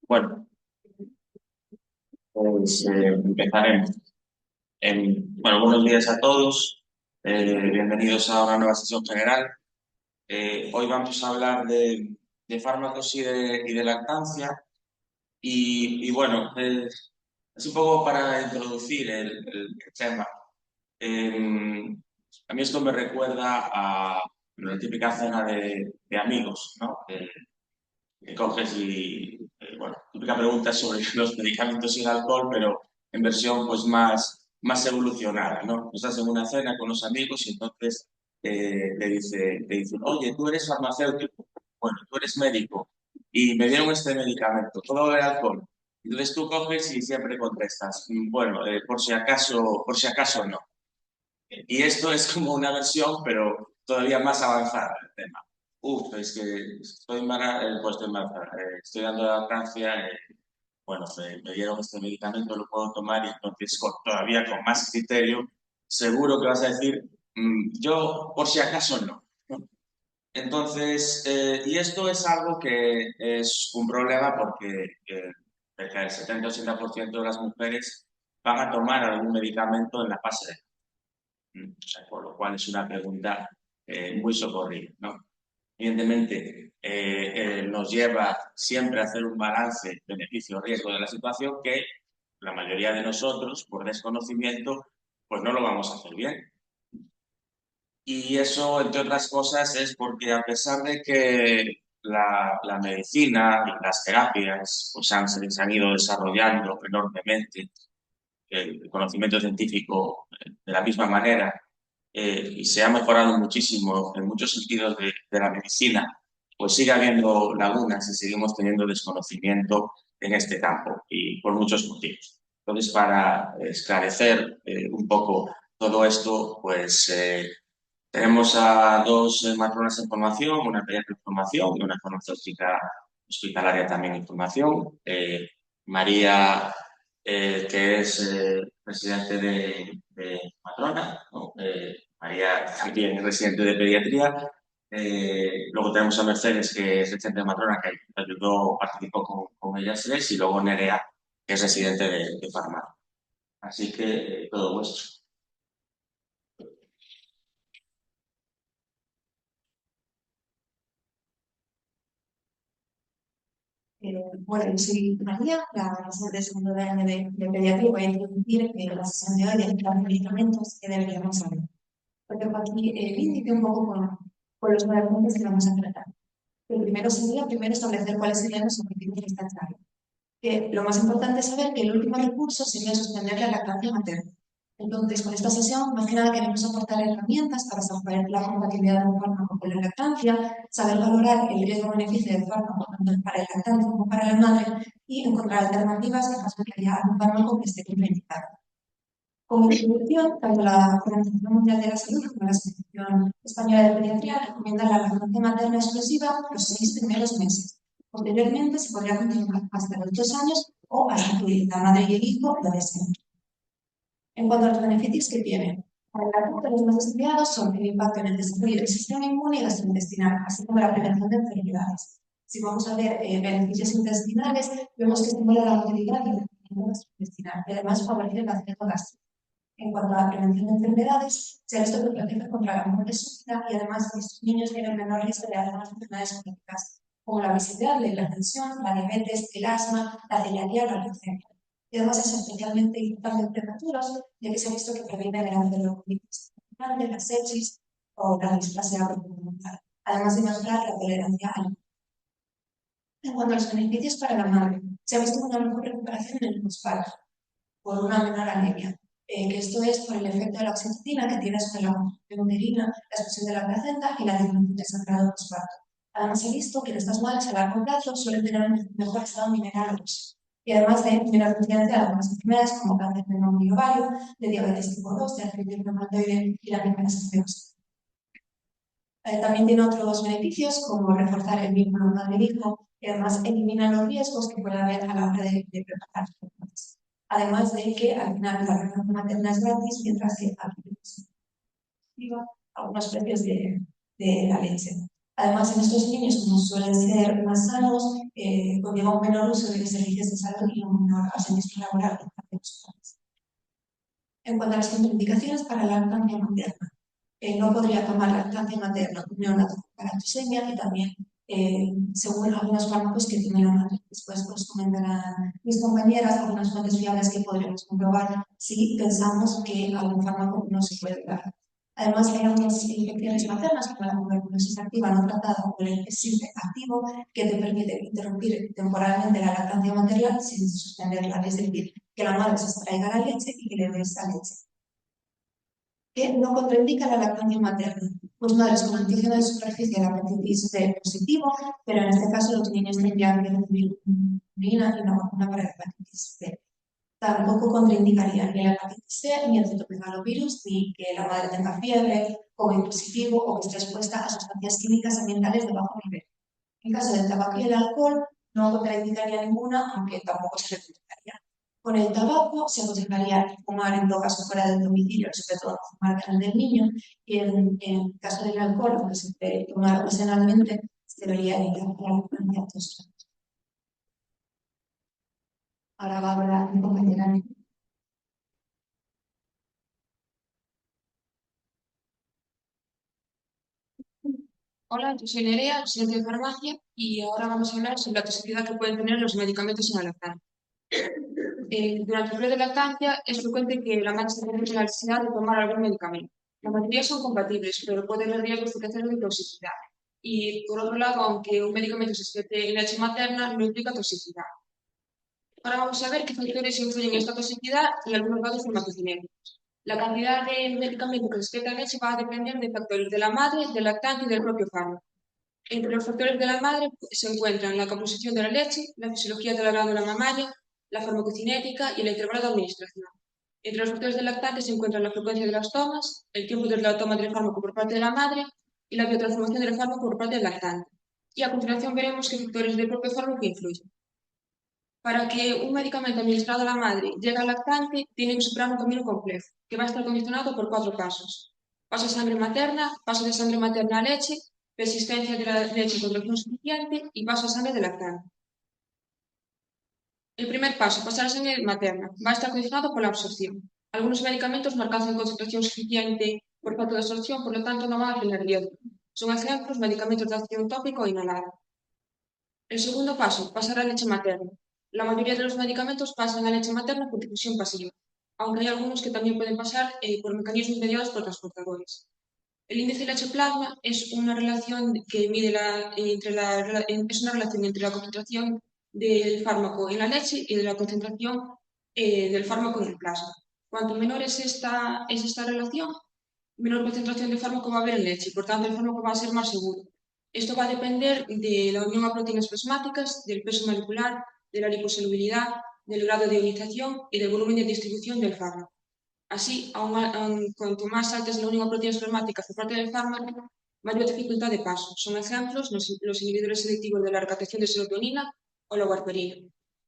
Bueno, pues empezaremos. Bueno, buenos días a todos. Bienvenidos a una nueva sesión general. Hoy vamos a hablar de fármacos y de lactancia. Bueno, es un poco para introducir el tema. A mí esto me recuerda a la típica cena de amigos, ¿no? Que coges bueno, típica pregunta sobre los medicamentos y el alcohol, pero en versión pues más evolucionada, ¿no? Estás en una cena con los amigos y entonces te dicen, oye, tú eres farmacéutico, bueno, tú eres médico y me dieron este medicamento, todo el alcohol. Entonces tú coges y siempre contestas, bueno, por si acaso no. Y esto es como una versión, pero todavía más avanzada del tema. Es que estoy embarazada, estoy dando lactancia, bueno, me dieron este medicamento, lo puedo tomar y entonces todavía con más criterio, seguro que vas a decir, yo por si acaso no. Entonces, y esto es algo que es un problema porque cerca del 70-80% de las mujeres van a tomar algún medicamento en la fase de o sea, por lo cual es una pregunta muy socorrida, ¿no? Evidentemente, nos lleva siempre a hacer un balance beneficio-riesgo de la situación que la mayoría de nosotros, por desconocimiento, pues no lo vamos a hacer bien. Y eso, entre otras cosas, es porque a pesar de que la medicina y las terapias pues se han ido desarrollando enormemente, el conocimiento científico de la misma manera, y se ha mejorado muchísimo en muchos sentidos de la medicina, pues sigue habiendo lagunas y seguimos teniendo desconocimiento en este campo y por muchos motivos. Entonces, para esclarecer un poco todo esto, pues tenemos a dos matronas en formación, una pediatra en formación y una farmacéutica hospitalaria también en formación. María, que es residente de matrona, ¿no? María también es residente de pediatría. Luego tenemos a Mercedes, que es residente de matrona, que ayudó, participó con ellas tres, y luego Nerea, que es residente de farmacia. Así que todo vuestro. Bueno, yo soy María, la residente de segundo de año de pediatría. Voy a introducir la sesión de hoy en los medicamentos que deberíamos saber. Porque aquí el índice un poco con los nueve puntos que vamos a tratar. El primero sería primero establecer cuáles serían los objetivos de esta charla. Que lo más importante es saber que el último recurso sería suspender la lactancia materna. Entonces, con esta sesión, más que nada queremos aportar herramientas para saber la compatibilidad de un fármaco con la lactancia, saber valorar el riesgo-beneficio del fármaco tanto para el lactante como para la madre y encontrar alternativas en caso de que haya un fármaco que esté contraindicado. Como introducción, tanto la Organización Mundial de la Salud como la Asociación Española de Pediatría recomiendan la lactancia materna exclusiva los 6 primeros meses. Posteriormente se podría continuar hasta los 2 años o hasta que la madre y el hijo lo deseen. En cuanto a los beneficios que tienen, para el adulto los más estudiados son el impacto en el desarrollo del sistema inmune y gastrointestinal, así como la prevención de enfermedades. Si vamos a ver beneficios intestinales, vemos que estimula la motilidad y el crecimiento gastrointestinal y además favorece el vaciado gástrico. En cuanto a la prevención de enfermedades, se ha visto que protege contra la muerte súbita y además los niños tienen menor riesgo de algunas enfermedades crónicas, como la obesidad, la hipertensión, la diabetes, el asma, la celiaquía o la leucemia. Y además es especialmente importante en prematuros, ya que se ha visto que previene el enfermedad de la sepsis o la displasia reproductiva, además de mejorar la tolerancia al gluten. En cuanto a los beneficios para la madre, se ha visto una mejor recuperación en el posparto por una menor anemia, que esto es por el efecto de la oxitocina que tiene sobre la contracción uterina, la expulsión de la placenta y la disminución del sangrado postparto. Además, se ha visto que en estas madres a largo plazo suelen tener un mejor estado mineral óseo y además de menor incidencia de algunas enfermedades como cáncer de mama y ovario, de diabetes tipo 2, de artritis reumatoide y la hipertensión. También tiene otros beneficios como reforzar el vínculo madre-hijo y además elimina los riesgos que puede haber a la hora de preparar los. Además de que al final la lactancia materna es gratis mientras se activa algunos precios de la leche. Además, en estos niños, como suelen ser más sanos, conlleva un menor uso de servicios de salud y un menor absentismo laboral por parte de los padres. En cuanto a las contraindicaciones para la lactancia materna, no podría tomar lactancia materna un neonato con galactosemia y también, según algunos fármacos que tienen neonatos. Después os comentarán mis compañeras algunas fuentes fiables que podremos comprobar si pensamos que algún fármaco no se puede dar. Además, hay algunas infecciones maternas como la tuberculosis activa no tratada o el SIV activo que te permite interrumpir temporalmente la lactancia materna sin suspenderla, es decir, que la madre se extraiga la leche y que le dé esta leche. Que no contraindica la lactancia materna. Pues madres con antígeno de superficie de la hepatitis C positivo, pero en este caso los niños tendrían que recibir insulina y una vacuna para la hepatitis C. Tampoco contraindicaría ni la hepatitis C, ni el citomegalovirus, ni que la madre tenga fiebre, COVID positivo o que esté expuesta a sustancias químicas ambientales de bajo nivel. En caso del tabaco y el alcohol, no contraindicaría ninguna, aunque tampoco se recomendaría. Con el tabaco se aconsejaría fumar en todo caso fuera del domicilio, sobre todo fumar delante del niño, y en caso del alcohol, aunque se puede tomar ocasionalmente, se debería evitar la lactancia total. Ahora va a hablar mi compañera. Hola, yo soy Nerea, estudiante de farmacia, y ahora vamos a hablar sobre la toxicidad que pueden tener los medicamentos en la lactancia. Durante el periodo de lactancia es frecuente que la madre se encuentre la necesidad de tomar algún medicamento. La mayoría son compatibles, pero puede haber riesgos de cáncer de toxicidad. Y por otro lado, aunque un medicamento se excrete en leche materna, no implica toxicidad. Ahora vamos a ver qué factores influyen en esta toxicidad y algunos datos farmacocinéticos. La cantidad de medicamento que se excreta en leche va a depender de factores de la madre, del lactante y del propio fármaco. Entre los factores de la madre se encuentran la composición de la leche, la fisiología de la glándula mamaria, la farmacocinética y el intervalo de administración. Entre los factores del lactante se encuentran la frecuencia de las tomas, el tiempo de la toma del fármaco por parte de la madre y la biotransformación del fármaco por parte del lactante. Y a continuación veremos qué factores del propio fármaco influyen. Para que un medicamento administrado a la madre llegue al lactante, tiene que superar un camino complejo, que va a estar condicionado por 4 pasos. Paso de sangre materna, paso de sangre materna a leche, persistencia de la leche en contracción suficiente y paso a sangre de lactante. El primer paso, pasar a sangre materna, va a estar condicionado por la absorción. Algunos medicamentos no alcanzan concentración suficiente por falta de absorción, por lo tanto no van a tener riesgo. Son ejemplos medicamentos de acción tópica o inhalada. El segundo paso, pasar a leche materna. La mayoría de los medicamentos pasan a leche materna por difusión pasiva, aunque hay algunos que también pueden pasar por mecanismos mediados por transportadores. El índice leche-plasma es una relación que mide es una relación entre la concentración del fármaco en la leche y de la concentración del fármaco en el plasma. Cuanto menor es esta relación, menor concentración de fármaco va a haber en leche y por tanto el fármaco va a ser más seguro. Esto va a depender de la unión a proteínas plasmáticas, del peso molecular, de la liposolubilidad, del grado de ionización y del volumen de distribución del fármaco. Así, cuanto más alta es la unión a proteínas plasmáticas por parte del fármaco, mayor dificultad de paso. Son ejemplos los inhibidores selectivos de la recaptación de serotonina o la warfarina.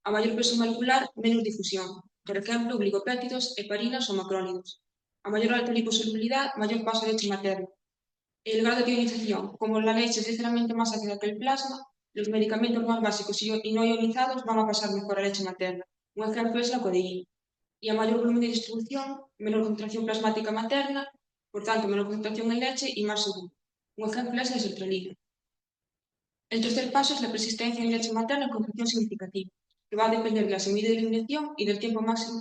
A mayor peso molecular, menos difusión. Por ejemplo, glicopéptidos, heparinas o macrónidos. A mayor alta liposolubilidad, mayor paso a leche materna. El grado de ionización, como la leche es ligeramente más ácida que el plasma, los medicamentos más básicos y no ionizados van a pasar mejor a leche materna. Un ejemplo es la codeína. Y a mayor volumen de distribución, menor concentración plasmática materna, por tanto menor concentración en leche y más seguro. Un ejemplo es la sertralina. El tercer paso es la persistencia en leche materna con función significativa, que va a depender de la semilla de eliminación y del tiempo máximo.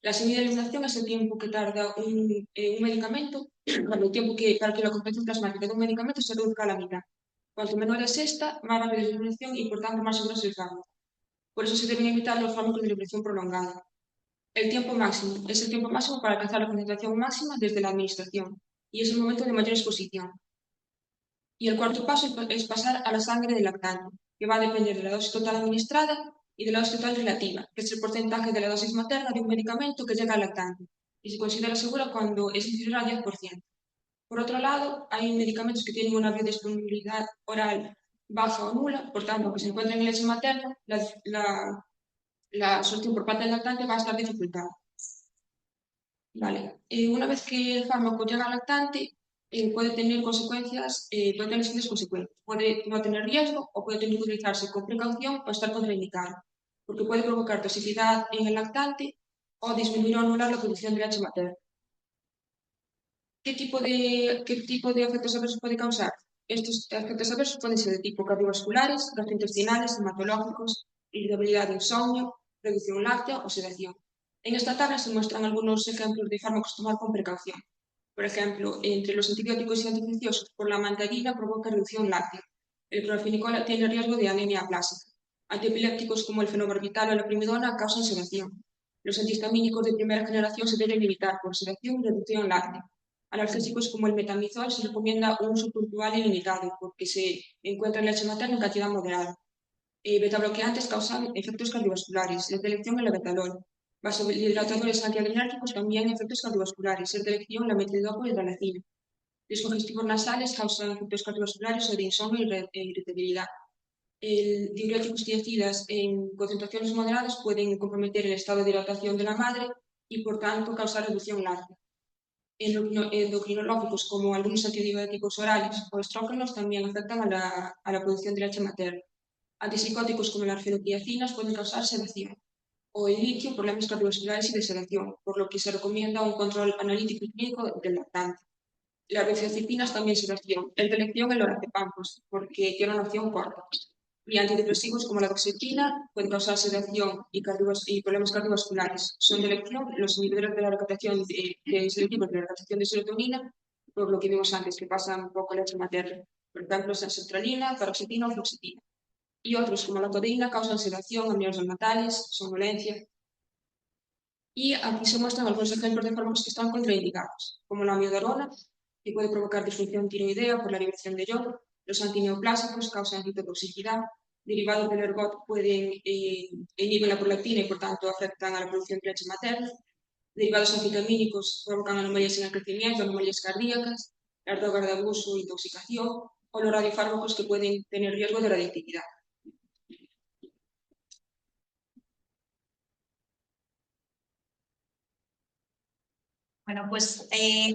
La semieliminación es el tiempo que tarda un medicamento, el tiempo para que la composición plasmática de un medicamento se reduzca a la mitad. Cuanto menor es esta, más rápida es la eliminación y por tanto más seguro es el fármaco. Por eso se deben evitar los fármacos de liberación prolongada. El tiempo máximo es el tiempo máximo para alcanzar la concentración máxima desde la administración y es el momento de mayor exposición. Y el cuarto paso es pasar a la sangre del lactante, que va a depender de la dosis total administrada y de la dosis total relativa, que es el porcentaje de la dosis materna de un medicamento que llega al lactante, y se considera segura cuando es inferior al 10%. Por otro lado, hay medicamentos que tienen una biodisponibilidad oral baja o nula, por tanto, que se encuentran en leche materna, la absorción por parte del lactante va a estar dificultada. Vale. Una vez que el fármaco llega al lactante, puede tener consecuencias, puede tener serias consecuencias. Puede no tener riesgo o puede tener que utilizarse con precaución o estar contraindicado, porque puede provocar toxicidad en el lactante o disminuir o anular la producción de leche materna. ¿Qué tipo de efectos adversos puede causar? Estos efectos adversos pueden ser de tipo cardiovasculares, gastrointestinales, hematológicos, irritabilidad, insomnio, reducción láctea o sedación. En esta tabla se muestran algunos ejemplos de fármacos a tomar con precaución. Por ejemplo, entre los antibióticos y antiinfecciosos, por la mandarina provoca reducción láctea. El clorfenicola tiene riesgo de anemia aplásica. Antiepilépticos como el fenobarbital o la primidona causan sedación. Los antihistamínicos de primera generación se deben evitar por sedación y reducción láctea. Analgésicos como el metamizol se recomienda un uso puntual y limitado porque se encuentra en leche materna en cantidad moderada. Betabloqueantes causan efectos cardiovasculares, de elección el betalol. Vasodilatadores antiadrenérgicos también efectos cardiovasculares, de elección la metildopa y hidralacina. Descongestivos nasales causan efectos cardiovasculares o de insomnio e irritabilidad. Diuréticos tiacidas en concentraciones moderadas pueden comprometer el estado de hidratación de la madre y por tanto causar reducción láctea. Endocrinológicos como algunos antibióticos orales o estrógenos también afectan a la producción de leche materna. Antipsicóticos como las fenotiacinas pueden causar sedación o el litio problemas cardiovasculares y de sedación, por lo que se recomienda un control analítico y clínico del lactante. Las benzodiazepinas también sedación. El de elección el lorazepam, porque tiene una acción corta. Y antidepresivos como la doxetina pueden causar sedación y problemas cardiovasculares. Son de elección los inhibidores de la recaptación selectivos de la recaptación de serotonina, por lo que vimos antes, que pasan un poco leche materna. Por ejemplo, sertralina, paroxetina o fluoxetina. Y otros, como la codeína, causan sedación, amnios natales, somnolencia. Y aquí se muestran algunos ejemplos de fármacos que están contraindicados, como la amiodarona, que puede provocar disfunción tiroidea por la liberación de yodo. Los antineoplásicos causan citotoxicidad. Derivados del ergot pueden inhibir la prolactina y por tanto afectan a la producción de leche materna. Derivados antihistamínicos provocan anomalías en el crecimiento, anomalías cardíacas, las drogas de abuso, intoxicación, o los radiofármacos que pueden tener riesgo de radiactividad. Bueno, pues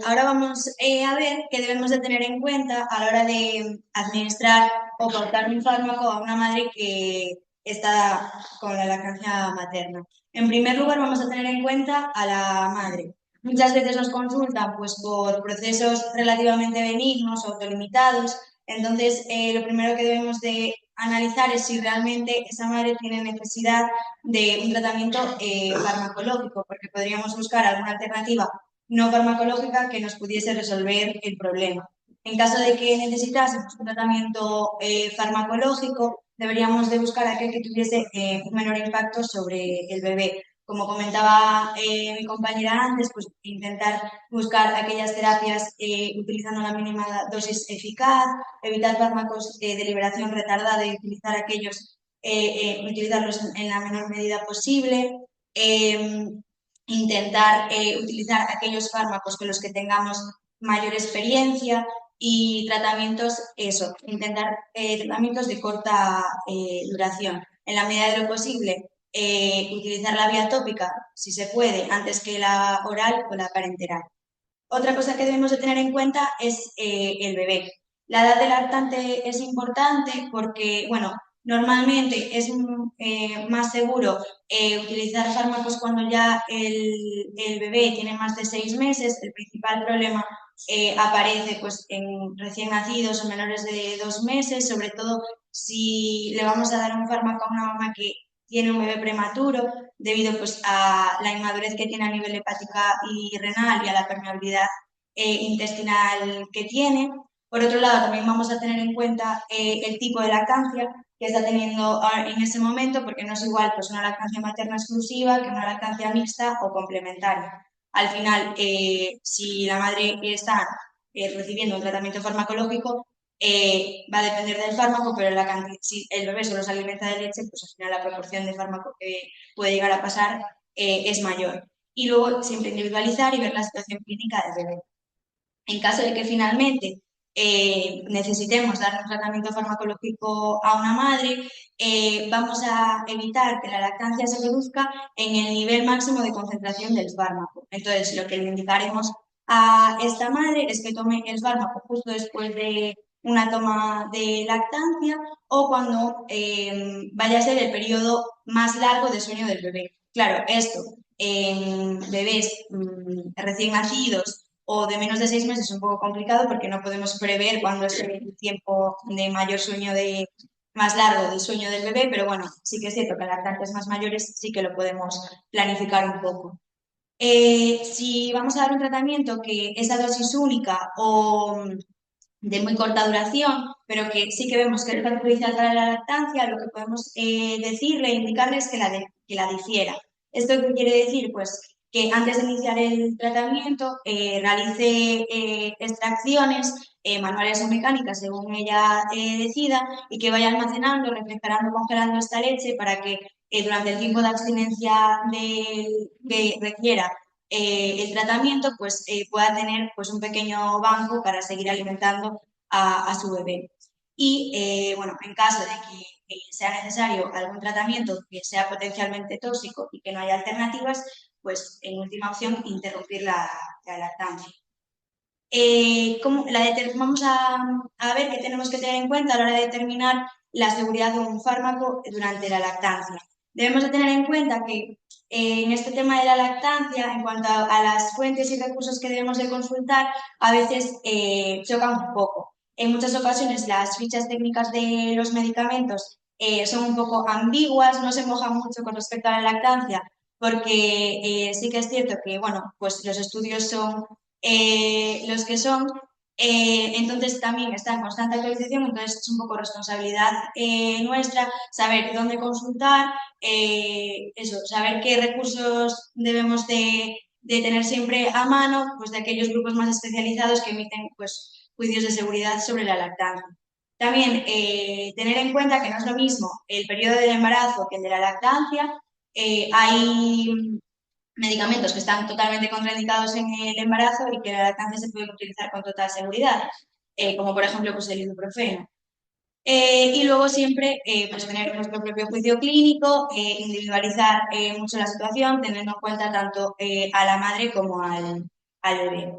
ahora vamos a ver qué debemos de tener en cuenta a la hora de administrar o pautar un fármaco a una madre que está con la lactancia materna. En primer lugar, vamos a tener en cuenta a la madre. Muchas veces nos consultan pues, por procesos relativamente benignos o autolimitados. Entonces, lo primero que debemos de analizar es si realmente esa madre tiene necesidad de un tratamiento farmacológico, porque podríamos buscar alguna alternativa no farmacológica que nos pudiese resolver el problema. En caso de que necesitásemos un tratamiento farmacológico, deberíamos de buscar aquel que tuviese un menor impacto sobre el bebé. Como comentaba mi compañera antes, pues intentar buscar aquellas terapias utilizando la mínima dosis eficaz, evitar fármacos de liberación retardada y utilizar utilizarlos en la menor medida posible. Intentar utilizar aquellos fármacos con los que tengamos mayor experiencia y tratamientos, intentar tratamientos de corta duración. En la medida de lo posible, utilizar la vía tópica, si se puede, antes que la oral o la parenteral. Otra cosa que debemos de tener en cuenta es el bebé. La edad del lactante es importante porque, bueno, normalmente es más seguro utilizar fármacos cuando ya el bebé tiene más de 6 meses. El principal problema aparece pues, en recién nacidos o menores de 2 meses, sobre todo si le vamos a dar un fármaco a una mamá que tiene un bebé prematuro debido pues, a la inmadurez que tiene a nivel hepática y renal y a la permeabilidad intestinal que tiene. Por otro lado, también vamos a tener en cuenta el tipo de lactancia que está teniendo en ese momento, porque no es igual pues, una lactancia materna exclusiva que una lactancia mixta o complementaria. Al final, si la madre está recibiendo un tratamiento farmacológico, va a depender del fármaco, pero si el bebé solo se alimenta de leche, pues al final la proporción de fármaco que puede llegar a pasar es mayor. Y luego siempre individualizar y ver la situación clínica del bebé. En caso de que finalmente necesitemos dar un tratamiento farmacológico a una madre, vamos a evitar que la lactancia se reduzca en el nivel máximo de concentración del fármaco. Entonces, lo que le indicaremos a esta madre es que tome el fármaco justo después de una toma de lactancia o cuando vaya a ser el periodo más largo de sueño del bebé. Claro, esto en bebés recién nacidos o de menos de 6 meses es un poco complicado porque no podemos prever cuándo es el tiempo de mayor sueño más largo del sueño del bebé, pero bueno, sí que es cierto que en lactantes más mayores sí que lo podemos planificar un poco. Si vamos a dar un tratamiento que es a dosis única o de muy corta duración, pero que sí que vemos que es perjudicial para la lactancia, lo que podemos decirle, indicarle es que la difiera. ¿Esto qué quiere decir? Pues que antes de iniciar el tratamiento realice extracciones manuales o mecánicas según ella decida y que vaya almacenando, refrigerando, congelando esta leche para que durante el tiempo de abstinencia que requiera el tratamiento pues pueda tener pues un pequeño banco para seguir alimentando a su bebé. Y bueno, en caso de que sea necesario algún tratamiento que sea potencialmente tóxico y que no haya alternativas, pues en última opción interrumpir la lactancia. Vamos a ver qué tenemos que tener en cuenta a la hora de determinar la seguridad de un fármaco durante la lactancia. Debemos de tener en cuenta que en este tema de la lactancia, en cuanto a las fuentes y recursos que debemos de consultar, a veces chocan un poco. En muchas ocasiones las fichas técnicas de los medicamentos son un poco ambiguas, no se mojan mucho con respecto a la lactancia, porque sí que es cierto que, bueno, pues los estudios son los que son, entonces también está en constante actualización, entonces es un poco responsabilidad nuestra saber dónde consultar, saber qué recursos debemos de tener siempre a mano, pues de aquellos grupos más especializados que emiten pues, juicios de seguridad sobre la lactancia. También tener en cuenta que no es lo mismo el periodo del embarazo que el de la lactancia. Hay medicamentos que están totalmente contraindicados en el embarazo y que la lactancia se puede utilizar con total seguridad, como por ejemplo pues, el ibuprofeno. Y luego siempre pues tener nuestro propio juicio clínico, individualizar mucho la situación, teniendo en cuenta tanto a la madre como al bebé.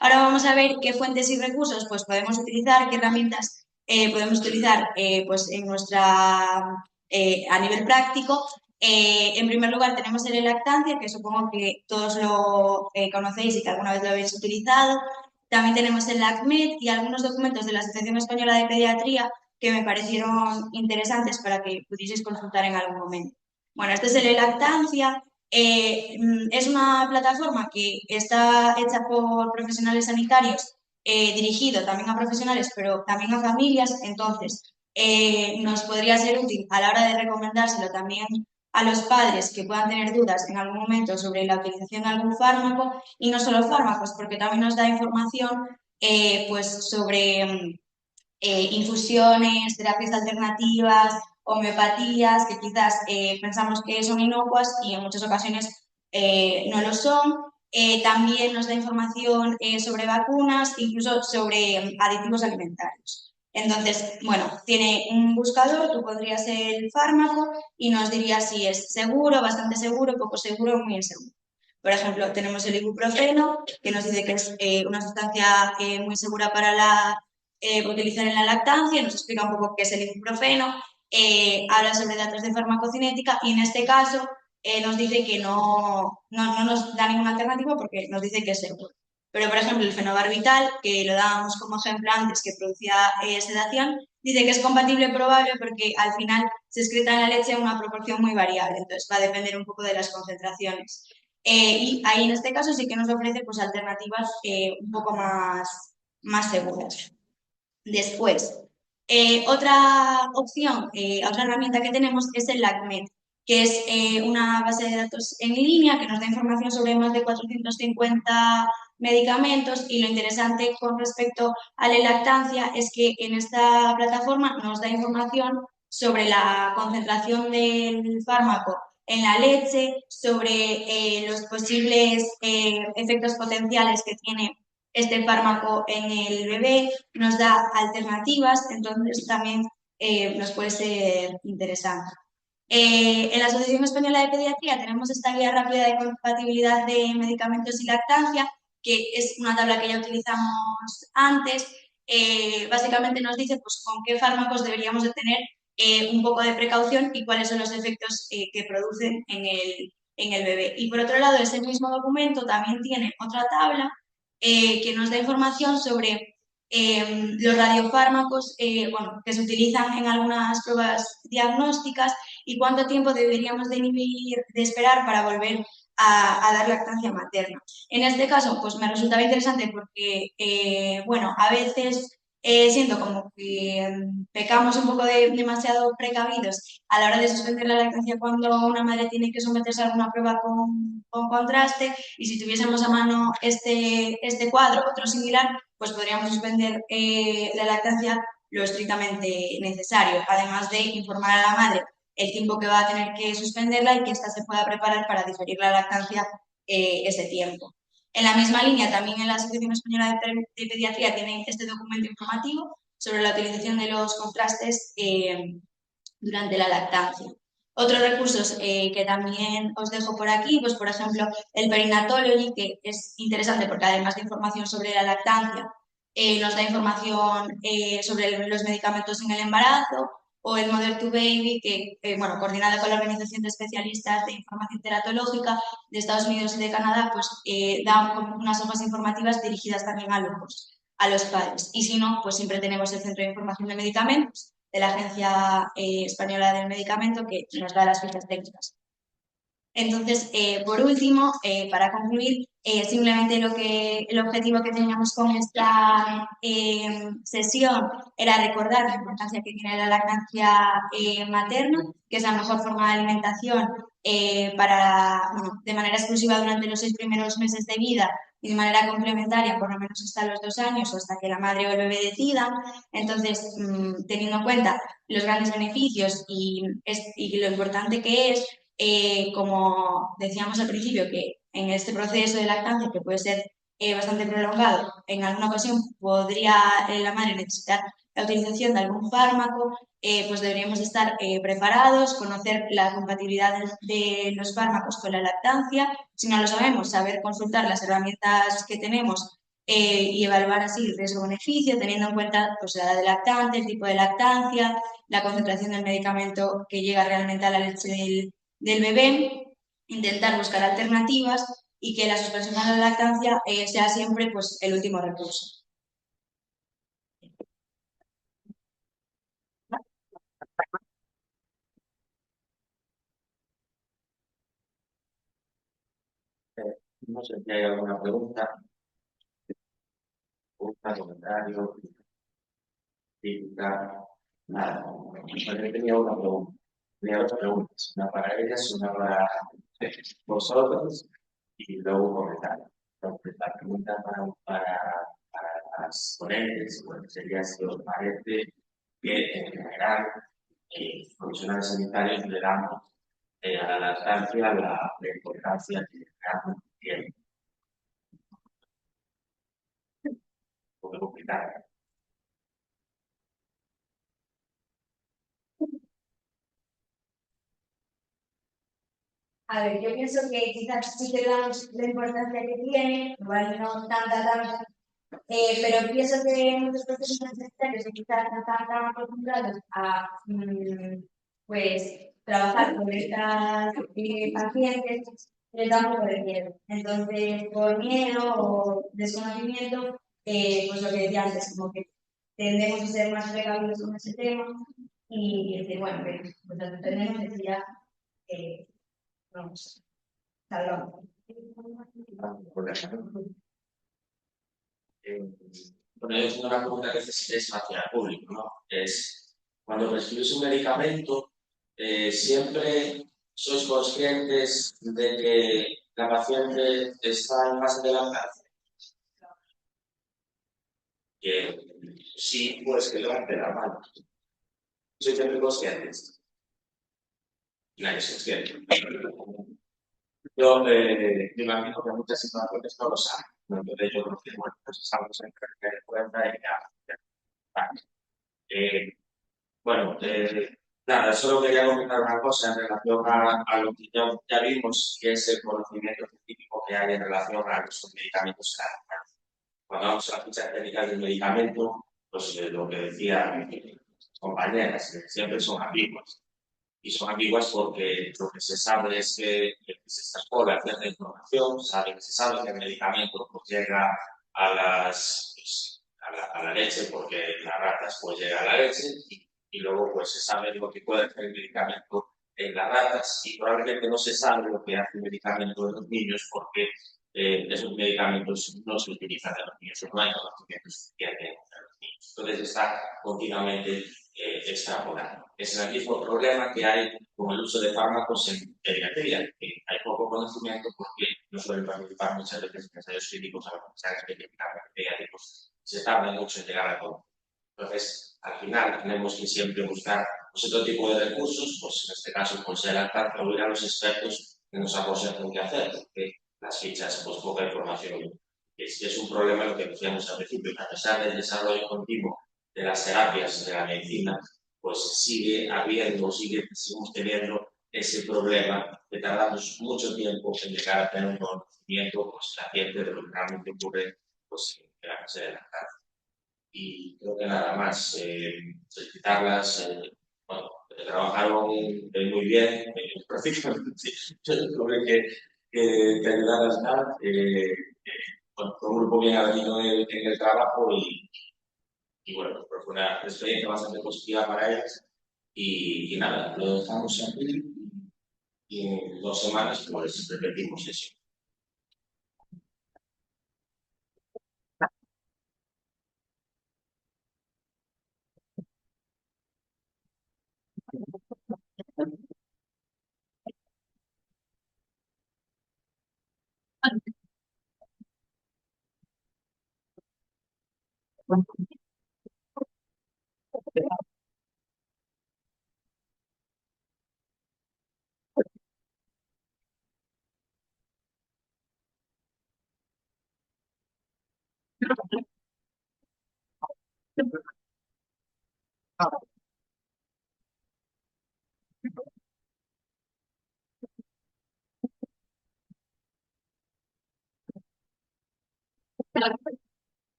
Ahora vamos a ver qué fuentes y recursos pues, podemos utilizar, qué herramientas podemos utilizar pues, en a nivel práctico. En primer lugar tenemos el lactancia, que supongo que todos lo conocéis y que alguna vez lo habéis utilizado. También tenemos el LACMED y algunos documentos de la Asociación Española de Pediatría que me parecieron interesantes para que pudieseis consultar en algún momento. Bueno, este es el lactancia. Es una plataforma que está hecha por profesionales sanitarios, dirigido también a profesionales, pero también a familias. Entonces, nos podría ser útil a la hora de recomendárselo también a los padres que puedan tener dudas en algún momento sobre la utilización de algún fármaco, y no solo fármacos, porque también nos da información pues sobre infusiones, terapias alternativas, homeopatías, que quizás pensamos que son inocuas y en muchas ocasiones no lo son. También nos da información sobre vacunas, incluso sobre aditivos alimentarios. Entonces, bueno, tiene un buscador, tú pondrías el fármaco y nos diría si es seguro, bastante seguro, poco seguro o muy inseguro. Por ejemplo, tenemos el ibuprofeno, que nos dice que es una sustancia muy segura para utilizar en la lactancia, nos explica un poco qué es el ibuprofeno, habla sobre datos de farmacocinética y en este caso nos dice que no nos da ninguna alternativa porque nos dice que es seguro. Pero, por ejemplo, el fenobarbital, que lo dábamos como ejemplo antes, que producía sedación, dice que es compatible probable porque al final se excreta en la leche en una proporción muy variable, entonces va a depender un poco de las concentraciones. Y ahí en este caso sí que nos ofrece pues, alternativas un poco más seguras. Después, otra opción, otra herramienta que tenemos es el LACMED, que es una base de datos en línea que nos da información sobre más de 450 medicamentos y lo interesante con respecto a la lactancia es que en esta plataforma nos da información sobre la concentración del fármaco en la leche, sobre los posibles efectos potenciales que tiene este fármaco en el bebé, nos da alternativas, entonces también nos puede ser interesante. En la Asociación Española de Pediatría tenemos esta guía rápida de compatibilidad de medicamentos y lactancia, que es una tabla que ya utilizamos antes. Básicamente nos dice pues, con qué fármacos deberíamos de tener un poco de precaución y cuáles son los efectos que producen en el bebé. Y por otro lado, ese mismo documento también tiene otra tabla que nos da información sobre los radiofármacos bueno, que se utilizan en algunas pruebas diagnósticas y cuánto tiempo deberíamos de esperar para volver a dar lactancia materna. En este caso, pues me resultaba interesante porque, bueno, a veces siento como que pecamos un poco de demasiado precavidos a la hora de suspender la lactancia cuando una madre tiene que someterse a alguna prueba con contraste y si tuviésemos a mano este cuadro, otro similar, pues podríamos suspender la lactancia lo estrictamente necesario, además de informar a la madre el tiempo que va a tener que suspenderla y que ésta se pueda preparar para diferir la lactancia ese tiempo. En la misma línea, también en la Asociación Española de Pediatría tienen este documento informativo sobre la utilización de los contrastes durante la lactancia. Otros recursos que también os dejo por aquí, pues por ejemplo el Perinatology, que es interesante porque además de información sobre la lactancia, nos da información sobre los medicamentos en el embarazo, o el Mother to Baby, que, bueno, coordinada con la Organización de Especialistas de Información Teratológica de Estados Unidos y de Canadá, pues da unas hojas informativas dirigidas también a los padres. Y si no, pues siempre tenemos el Centro de Información de Medicamentos de la Agencia Española del Medicamento que nos da las fichas técnicas. Entonces, por último, para concluir, simplemente el objetivo que teníamos con esta sesión era recordar la importancia que tiene la lactancia materna, que es la mejor forma de alimentación bueno, de manera exclusiva durante los 6 primeros meses de vida y de manera complementaria por lo menos hasta los 2 años o hasta que la madre o el bebé decidan. Entonces, teniendo en cuenta los grandes beneficios y lo importante que es, como decíamos al principio, que en este proceso de lactancia, que puede ser bastante prolongado, en alguna ocasión podría la madre necesitar la utilización de algún fármaco, pues deberíamos estar preparados, conocer la compatibilidad de los fármacos con la lactancia. Si no lo sabemos, saber consultar las herramientas que tenemos y evaluar así el riesgo-beneficio, teniendo en cuenta pues, la edad del lactante, el tipo de lactancia, la concentración del medicamento que llega realmente a la leche del bebé, intentar buscar alternativas y que la suspensión de la lactancia sea siempre pues, el último recurso. No sé si hay alguna pregunta, comentario, crítica, nada. Yo tenía una pregunta, tenía dos preguntas, una para ellas, una para vosotros y luego un comentario. Entonces, la pregunta para las ponentes bueno, sería si os parece que en general los profesionales sanitarios le damos a la lactancia la importancia que realmente tiene. Un poco complicado. A ver, yo pienso que quizás sí que damos la importancia que tiene, igual no tanta, pero pienso que muchos profesionales sanitarios que quizás no están tan acostumbrados a pues, trabajar con estas pacientes, les da un poco de miedo. Entonces, por miedo o desconocimiento, pues lo que decía antes, como que tendemos a ser más precavidos con ese tema y decir, bueno, pues tenemos necesidad que vamos, salgamos. Por ejemplo, bueno, yo tengo una pregunta que es hacia el público, ¿no? Es, cuando prescribís un medicamento, siempre sois conscientes de que la paciente está en fase de lactancia. Que sí, pues que levante la mano. Sois siempre conscientes. Nadie es consciente. Yo me imagino que en muchas situaciones no lo saben. Entonces yo creo que, bueno, pues estamos en cuenta y ya. Vale. Bueno, nada, solo quería comentar una cosa en relación a lo que ya vimos, que es el conocimiento científico que hay en relación a los medicamentos. Cuando vamos a la ficha técnica del medicamento, pues lo que decía mis compañeras, siempre son ambiguas. Y son ambiguas porque lo que se sabe es que se extrapola cierta información, se sabe que el medicamento pues, llega a a la leche porque las ratas pues llega a la leche y luego pues se sabe lo que puede hacer el medicamento en las ratas y probablemente no se sabe lo que hace el medicamento en los niños porque esos medicamentos no se utilizan en los niños, no hay conocimiento suficiente en los niños. Entonces está continuamente extrapolando. Es el mismo problema que hay con el uso de fármacos en pediatría, que hay poco conocimiento porque no suelen participar muchas veces en ensayos clínicos, a los ensayos específicamente pediátricos, se tarda mucho en llegar a todo. Entonces, al final, tenemos que siempre buscar pues, otro tipo de recursos, pues en este caso, pues el alcance o ir a los expertos que nos aconsejan qué hacer, porque las fichas, pues poca información. Es un problema lo que decíamos al principio, que a pesar del desarrollo continuo de las terapias de la medicina, pues sigue habiendo, seguimos teniendo ese problema que tardamos mucho tiempo en llegar a tener un conocimiento pues, fehaciente de lo que realmente ocurre pues, en la fase de lactancia. Y creo que nada más, felicitarlas, bueno, trabajaron muy bien, prácticamente, yo creo que ayudarlas nada, bueno, fue un grupo bien avenido en el trabajo y bueno, pues fue una experiencia bastante positiva para ellas. Y nada, lo dejamos aquí y en 2 semanas pues repetimos eso.